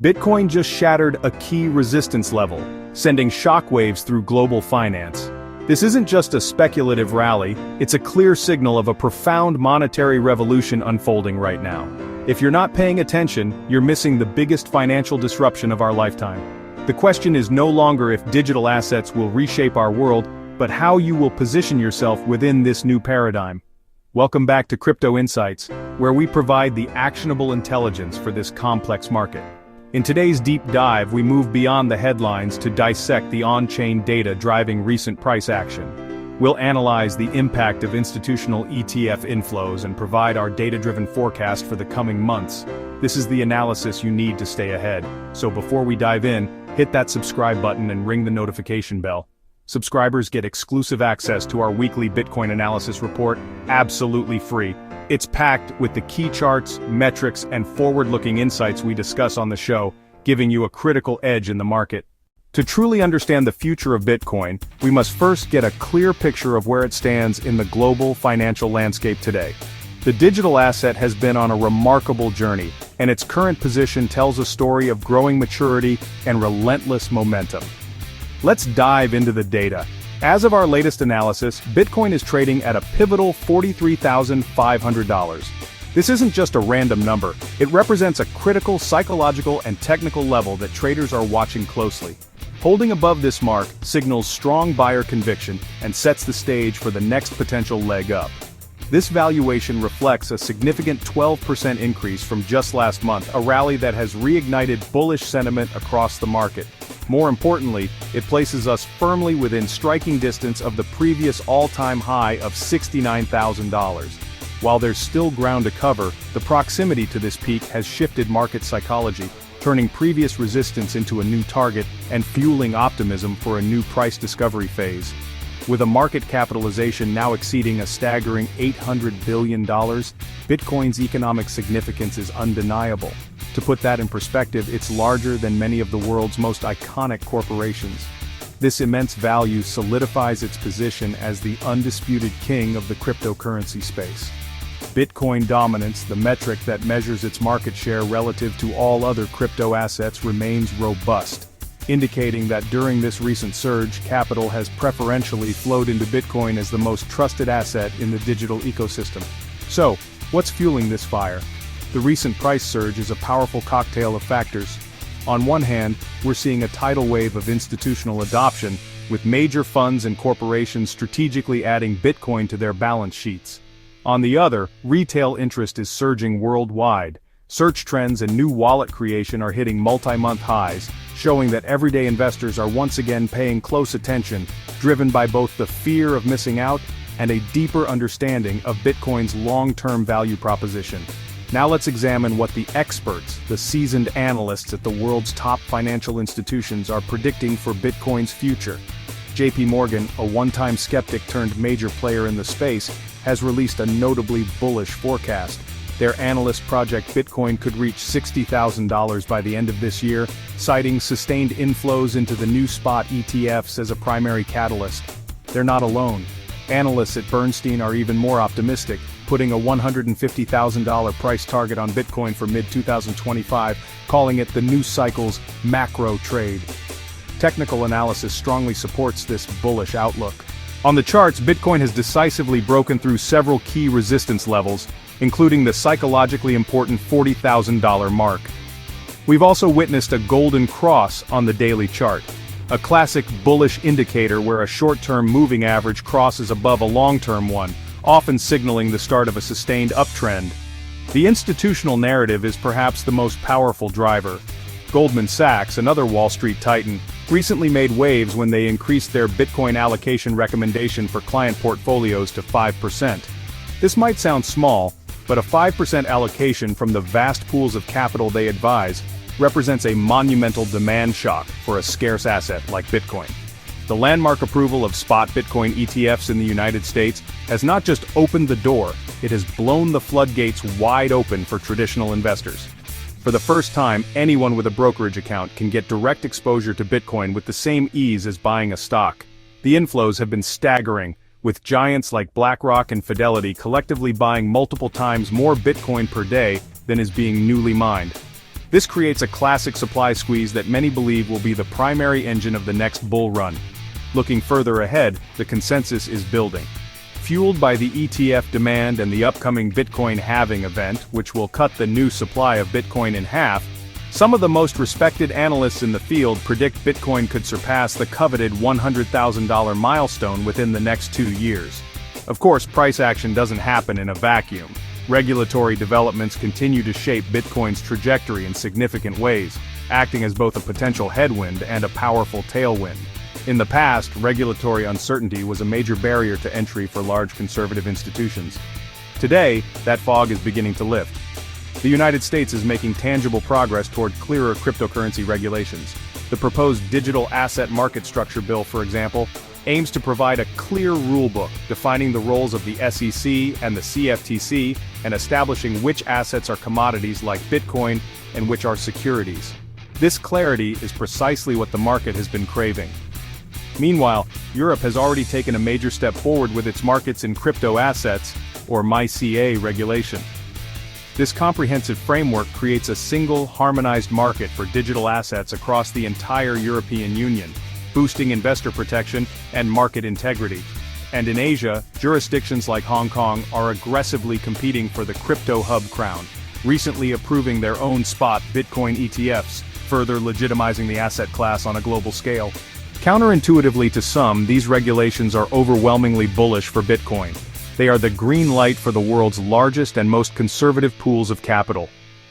Bitcoin just shattered a key resistance level, sending shockwaves through global finance. This isn't just a speculative rally, it's a clear signal of a profound monetary revolution unfolding right now. If you're not paying attention, you're missing the biggest financial disruption of our lifetime. The question is no longer if digital assets will reshape our world, but how you will position yourself within this new paradigm. Welcome back to Crypto Insights, where we provide the actionable intelligence for this complex market. In today's deep dive, we move beyond the headlines to dissect the on-chain data driving recent price action. We'll analyze the impact of institutional ETF inflows and provide our data-driven forecast for the coming months. This is the analysis you need to stay ahead. So before we dive in, hit that subscribe button and ring the notification bell. Subscribers get exclusive access to our weekly Bitcoin analysis report, absolutely free. It's packed with the key charts, metrics, and forward-looking insights we discuss on the show, giving you a critical edge in the market. To truly understand the future of Bitcoin, we must first get a clear picture of where it stands in the global financial landscape today. The digital asset has been on a remarkable journey, and its current position tells a story of growing maturity and relentless momentum. Let's dive into the data. As of our latest analysis, Bitcoin is trading at a pivotal $43,500. This isn't just a random number, it represents a critical psychological and technical level that traders are watching closely. Holding above this mark signals strong buyer conviction and sets the stage for the next potential leg up. This valuation reflects a significant 12% increase from just last month, a rally that has reignited bullish sentiment across the market. More importantly, it places us firmly within striking distance of the previous all-time high of $69,000. While there's still ground to cover, the proximity to this peak has shifted market psychology, turning previous resistance into a new target and fueling optimism for a new price discovery phase. With a market capitalization now exceeding a staggering $800 billion, Bitcoin's economic significance is undeniable. To put that in perspective, it's larger than many of the world's most iconic corporations. This immense value solidifies its position as the undisputed king of the cryptocurrency space. Bitcoin dominance, the metric that measures its market share relative to all other crypto assets, remains robust, indicating that during this recent surge, capital has preferentially flowed into Bitcoin as the most trusted asset in the digital ecosystem. So, what's fueling this fire? The recent price surge is a powerful cocktail of factors. On one hand, we're seeing a tidal wave of institutional adoption, with major funds and corporations strategically adding Bitcoin to their balance sheets. On the other, retail interest is surging worldwide. Search trends and new wallet creation are hitting multi-month highs, showing that everyday investors are once again paying close attention, driven by both the fear of missing out and a deeper understanding of Bitcoin's long-term value proposition. Now let's examine what the experts, the seasoned analysts at the world's top financial institutions, are predicting for Bitcoin's future. JP Morgan, a one-time skeptic turned major player in the space, has released a notably bullish forecast. Their analysts project Bitcoin could reach $60,000 by the end of this year, citing sustained inflows into the new spot ETFs as a primary catalyst. They're not alone. Analysts at Bernstein are even more optimistic, putting a $150,000 price target on Bitcoin for mid-2025, calling it the new cycle's macro trade. Technical analysis strongly supports this bullish outlook. On the charts, Bitcoin has decisively broken through several key resistance levels, including the psychologically important $40,000 mark. We've also witnessed a golden cross on the daily chart, a classic bullish indicator where a short-term moving average crosses above a long-term one, often signaling the start of a sustained uptrend. The institutional narrative is perhaps the most powerful driver. Goldman Sachs, another Wall Street titan, recently made waves when they increased their Bitcoin allocation recommendation for client portfolios to 5%. This might sound small, but a 5% allocation from the vast pools of capital they advise represents a monumental demand shock for a scarce asset like Bitcoin. The landmark approval of spot Bitcoin ETFs in the United States has not just opened the door, it has blown the floodgates wide open for traditional investors. For the first time, anyone with a brokerage account can get direct exposure to Bitcoin with the same ease as buying a stock. The inflows have been staggering, with giants like BlackRock and Fidelity collectively buying multiple times more Bitcoin per day than is being newly mined. This creates a classic supply squeeze that many believe will be the primary engine of the next bull run. Looking further ahead, the consensus is building. Fueled by the ETF demand and the upcoming Bitcoin halving event, which will cut the new supply of Bitcoin in half, some of the most respected analysts in the field predict Bitcoin could surpass the coveted $100,000 milestone within the next 2 years. Of course, price action doesn't happen in a vacuum. Regulatory developments continue to shape Bitcoin's trajectory in significant ways, acting as both a potential headwind and a powerful tailwind. In the past, regulatory uncertainty was a major barrier to entry for large conservative institutions. Today, that fog is beginning to lift. The United States is making tangible progress toward clearer cryptocurrency regulations. The proposed Digital Asset Market Structure Bill, for example, aims to provide a clear rulebook defining the roles of the SEC and the CFTC and establishing which assets are commodities like Bitcoin and which are securities. This clarity is precisely what the market has been craving. Meanwhile, Europe has already taken a major step forward with its markets in crypto assets, or MiCA regulation. This comprehensive framework creates a single, harmonized market for digital assets across the entire European Union, boosting investor protection and market integrity. And in Asia, jurisdictions like Hong Kong are aggressively competing for the crypto hub crown, recently approving their own spot Bitcoin ETFs, further legitimizing the asset class on a global scale. Counterintuitively to some, these regulations are overwhelmingly bullish for Bitcoin. They are the green light for the world's largest and most conservative pools of capital.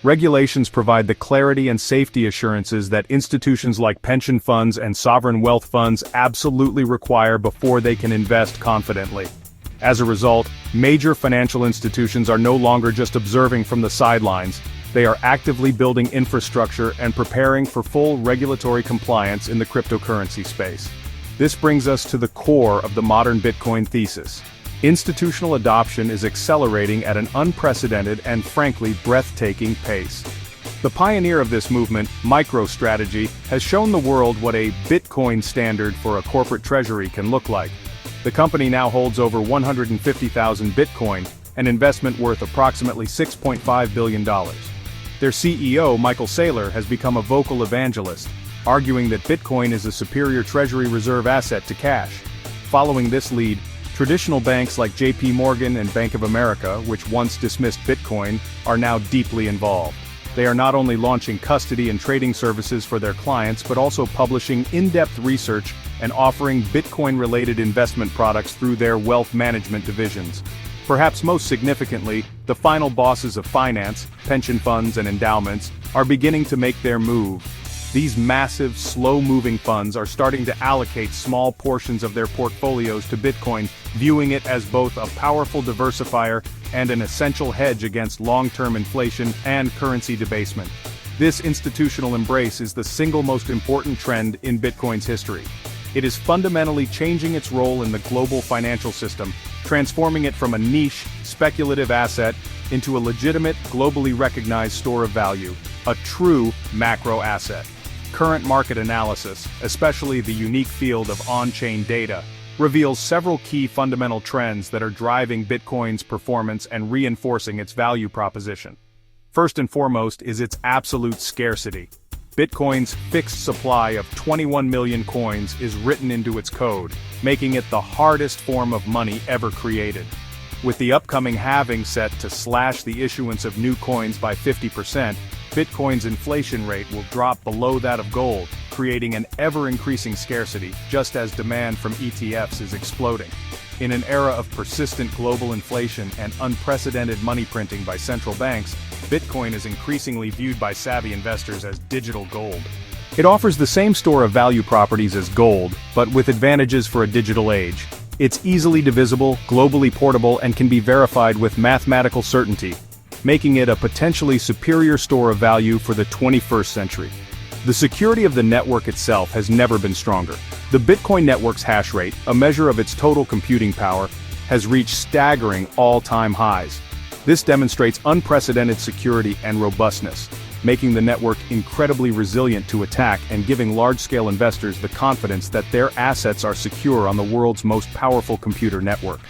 Regulations provide the clarity and safety assurances that institutions like pension funds and sovereign wealth funds absolutely require before they can invest confidently. As a result, major financial institutions are no longer just observing from the sidelines. They are actively building infrastructure and preparing for full regulatory compliance in the cryptocurrency space. This brings us to the core of the modern Bitcoin thesis. Institutional adoption is accelerating at an unprecedented and frankly breathtaking pace. The pioneer of this movement, MicroStrategy, has shown the world what a Bitcoin standard for a corporate treasury can look like. The company now holds over 150,000 Bitcoin, an investment worth approximately $6.5 billion. Their CEO, Michael Saylor, has become a vocal evangelist, arguing that Bitcoin is a superior treasury reserve asset to cash. Following this lead, traditional banks like JP Morgan and Bank of America, which once dismissed Bitcoin, are now deeply involved. They are not only launching custody and trading services for their clients but also publishing in-depth research and offering Bitcoin-related investment products through their wealth management divisions. Perhaps most significantly, the final bosses of finance, pension funds and endowments, are beginning to make their move. These massive, slow-moving funds are starting to allocate small portions of their portfolios to Bitcoin, viewing it as both a powerful diversifier and an essential hedge against long-term inflation and currency debasement. This institutional embrace is the single most important trend in Bitcoin's history. It is fundamentally changing its role in the global financial system, transforming it from a niche, speculative asset into a legitimate, globally recognized store of value, a true macro asset. Current market analysis, especially the unique field of on-chain data, reveals several key fundamental trends that are driving Bitcoin's performance and reinforcing its value proposition. First and foremost is its absolute scarcity. Bitcoin's fixed supply of 21 million coins is written into its code, making it the hardest form of money ever created. With the upcoming halving set to slash the issuance of new coins by 50%, Bitcoin's inflation rate will drop below that of gold, creating an ever-increasing scarcity, just as demand from ETFs is exploding. In an era of persistent global inflation and unprecedented money printing by central banks, Bitcoin is increasingly viewed by savvy investors as digital gold. It offers the same store of value properties as gold, but with advantages for a digital age. It's easily divisible, globally portable, and can be verified with mathematical certainty, making it a potentially superior store of value for the 21st century. The security of the network itself has never been stronger. The Bitcoin network's hash rate, a measure of its total computing power, has reached staggering all-time highs. This demonstrates unprecedented security and robustness, making the network incredibly resilient to attack and giving large-scale investors the confidence that their assets are secure on the world's most powerful computer network.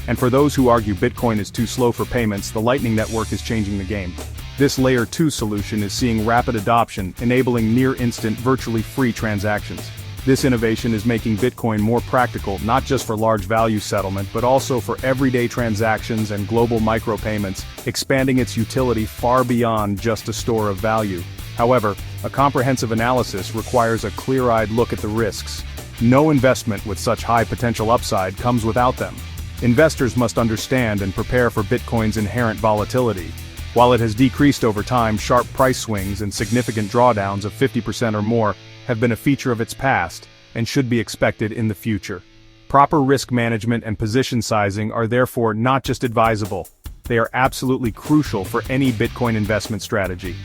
And for those who argue Bitcoin is too slow for payments, the Lightning Network is changing the game. This Layer 2 solution is seeing rapid adoption, enabling near-instant, virtually free transactions. This innovation is making Bitcoin more practical not just for large value settlement but also for everyday transactions and global micropayments, expanding its utility far beyond just a store of value. However, a comprehensive analysis requires a clear-eyed look at the risks. No investment with such high potential upside comes without them. Investors must understand and prepare for Bitcoin's inherent volatility. While it has decreased over time, sharp price swings and significant drawdowns of 50% or more have been a feature of its past, and should be expected in the future. Proper risk management and position sizing are therefore not just advisable, they are absolutely crucial for any Bitcoin investment strategy.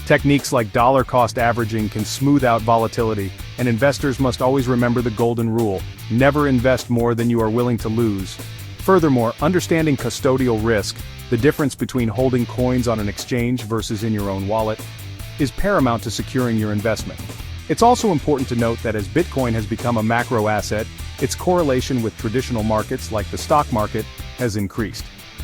Techniques like dollar cost averaging can smooth out volatility, and investors must always remember the golden rule: never invest more than you are willing to lose. Furthermore, understanding custodial risk, the difference between holding coins on an exchange versus in your own wallet, is paramount to securing your investment. It's also important to note that as Bitcoin has become a macro asset, its correlation with traditional markets like the stock market has increased.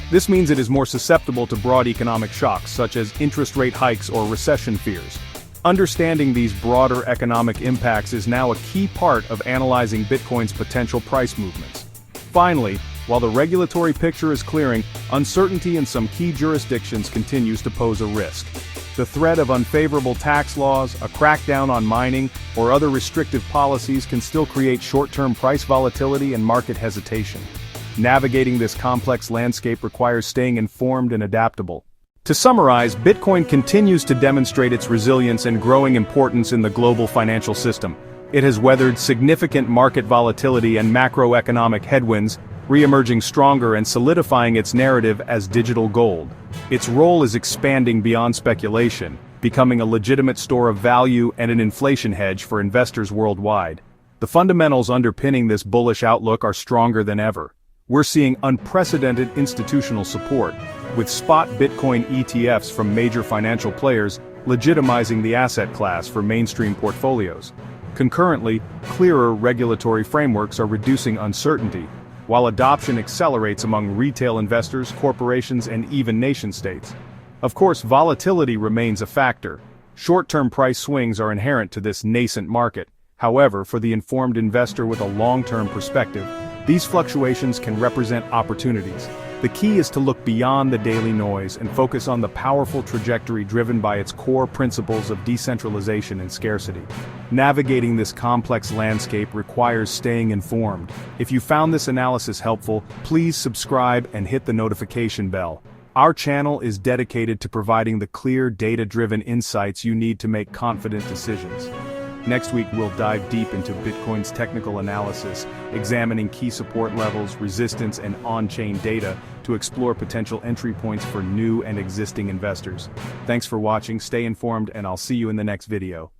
This means it is more susceptible to broad economic shocks such as interest rate hikes or recession fears. Understanding these broader economic impacts is now a key part of analyzing Bitcoin's potential price movements. Finally, while the regulatory picture is clearing, uncertainty in some key jurisdictions continues to pose a risk. The threat of unfavorable tax laws, a crackdown on mining, or other restrictive policies can still create short-term price volatility and market hesitation. Navigating this complex landscape requires staying informed and adaptable. To summarize, Bitcoin continues to demonstrate its resilience and growing importance in the global financial system. It has weathered significant market volatility and macroeconomic headwinds, re-emerging stronger and solidifying its narrative as digital gold. Its role is expanding beyond speculation, becoming a legitimate store of value and an inflation hedge for investors worldwide. The fundamentals underpinning this bullish outlook are stronger than ever. We're seeing unprecedented institutional support, with spot Bitcoin ETFs from major financial players legitimizing the asset class for mainstream portfolios. Concurrently, clearer regulatory frameworks are reducing uncertainty, while adoption accelerates among retail investors, corporations, and even nation-states. Of course, volatility remains a factor. Short-term price swings are inherent to this nascent market. However, for the informed investor with a long-term perspective, these fluctuations can represent opportunities. The key is to look beyond the daily noise and focus on the powerful trajectory driven by its core principles of decentralization and scarcity. Navigating this complex landscape requires staying informed. If you found this analysis helpful, please subscribe and hit the notification bell. Our channel is dedicated to providing the clear, data-driven insights you need to make confident decisions. Next week we'll dive deep into Bitcoin's technical analysis, examining key support levels, resistance, and on-chain data to explore potential entry points for new and existing investors. Thanks for watching, stay informed, and I'll see you in the next video.